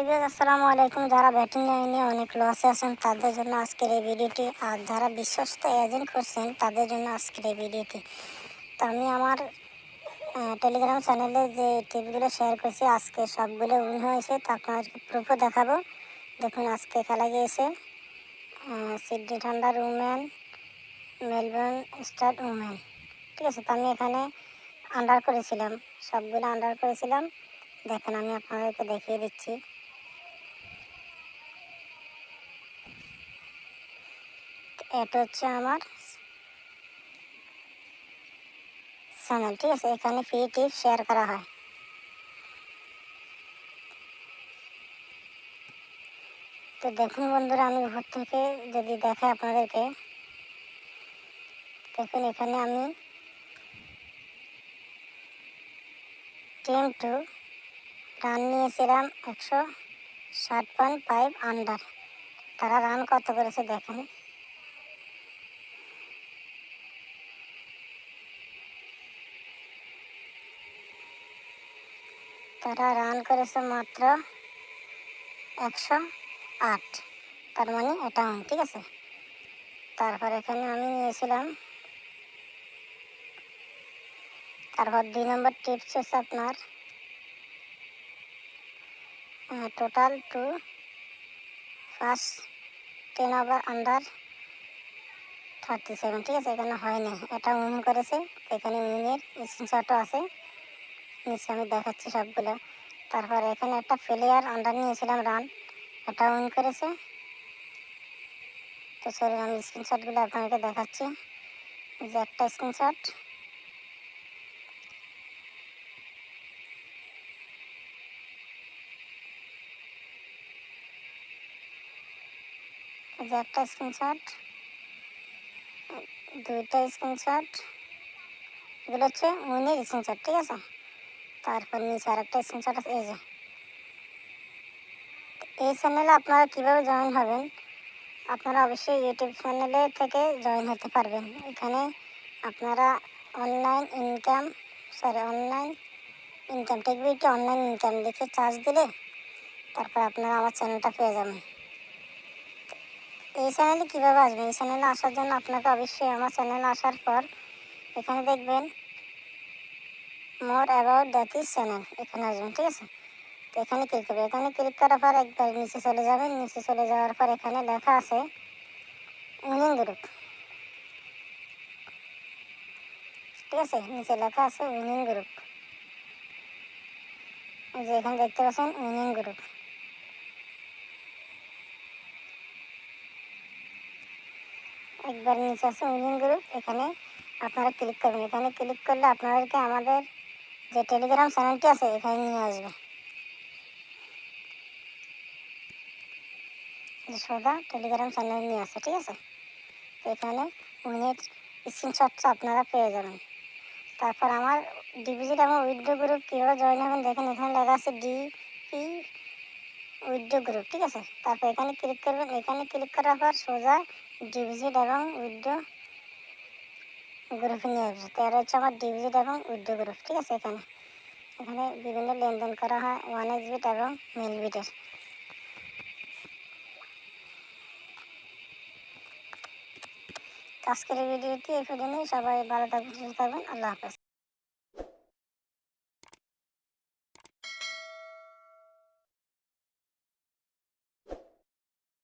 Viewers আসসালামু আলাইকুম। যারা ব্যাটিং লাইনে অনেক লসে আছেন তাদের জন্য আজকের এই ভিডিওটি, আর যারা বিশ্বস্ত এজেন্ট করছেন তাদের জন্য আজকের এই ভিডিওটি। তো আমি আমার টেলিগ্রাম চ্যানেলে যে টিপগুলো শেয়ার করছি আজকে সবগুলো উইন হয়েছে, তো আপনাদেরকে প্রুফও দেখাবো। দেখুন আজকে খেলা গিয়েছে Sydney thunder women, Melbourne star women, ঠিক আছে। তো আমি এখানে আন্ডার করেছিলাম, সবগুলো আন্ডার করেছিলাম। দেখেন আমি আপনাদেরকে দেখিয়ে দিচ্ছি। এটা হচ্ছে আমার চ্যানেল, ঠিক আছে। এখানে ফ্রি টিপ শেয়ার করা হয়। তো দেখুন বন্ধুরা, আমি উপর থেকে যদি দেখাই আপনাদেরকে, দেখুন এখানে আমি টিম টু রান নিয়েছিলাম 160.5 আন্ডার। তারা রান কত করেছে দেখেন। তারা রান করেছে মাত্র 108, তার মানে এটা ঠিক আছে। তারপর এখানে আমি নিয়েছিলাম, তারপর 2 নম্বর টিপস হচ্ছে আপনার total to first 10 over under 37, ঠিক আছে। এখানে হয়নি, এটা উইন করেছে। এখানে উইনের স্ক্রিনশটও আছে, নিচে আমি দেখাচ্ছি সবগুলো। তারপর এখানে একটা প্লেয়ার আন্ডার নিয়েছিলাম রান, এটা উইন করেছে। তো চলুন আমি স্ক্রিনশটগুলো আপনাদেরকে দেখাচ্ছি। যে একটা স্ক্রিনশট, যে একটা স্ক্রিনশট, দুইটা স্ক্রিনশট, এগুলো হচ্ছে উইনের স্ক্রিনশট, ঠিক আছে। তারপর নিচে আর একটা স্ক্রিনশট আছে। এই যে এই চ্যানেলে আপনারা কীভাবে জয়েন হবেন, আপনারা অবশ্যই ইউটিউব চ্যানেলে থেকে জয়েন হতে পারবেন। এখানে আপনারা অনলাইন ইনকাম টেকবিটি অনলাইন ইনকাম লিখে চার্জ দিলে তারপর আপনারা আমার চ্যানেলটা পেয়ে যাবেন। এই চ্যানেলে কীভাবে আসবেন, এই চ্যানেলে আসার জন্য আপনাকে অবশ্যই আমার চ্যানেলে আসার পর এখানে দেখবেন more about that is channel, এখানে আসবেন, ঠিক আছে। তো এখানে ক্লিক করবেন। এখানে ক্লিক করার পর একবার নিচে চলে যাবেন। নিচে চলে যাওয়ার পর এখানে লেখা আছে উইনিং গ্রুপ, ঠিক আছে। নিচে লেখা আছে উইনিং গ্রুপ, যে এখানে দেখতে পাচ্ছেন উইনিং গ্রুপ। একবার নিচে আছে উইনিং গ্রুপ, এখানে আপনারা ক্লিক করবেন। এখানে ক্লিক করলে আপনাদেরকে আমাদের যে টেলিগ্রাম চ্যানেলটি আছে এখানে নিয়ে আসবে, সোজা টেলিগ্রাম চ্যানেল নিয়ে আসে, ঠিক আছে। তো এখানে উইনের স্ক্রিনশটটা আপনারা পেয়ে যাবেন। তারপর আমার ডিপোজিট এবং উইথড্র গ্রুপ কীভাবে জয়েন হবেন দেখেন, এখানে লেখা আছে ডিপি উইথড্র গ্রুপ, ঠিক আছে। তারপর এখানে ক্লিক করবেন। এখানে ক্লিক করার পর সোজা ডিপোজিট এবং উইথড্র গ্রুপে নিয়ে আসবে। তো এটা হচ্ছে আমার ডিপোজিট এবং উইথড্র গ্রুপ, ঠিক আছে। এখানে এখানে বিভিন্ন লেনদেন করা হয় 1xBet এবং মেলবিটের। আজকের এই ভিডিওটি এই পর্যন্তই। সবাই ভালো থাকবেন, সুস্থ থাকবেন। আল্লাহ হাফেজ।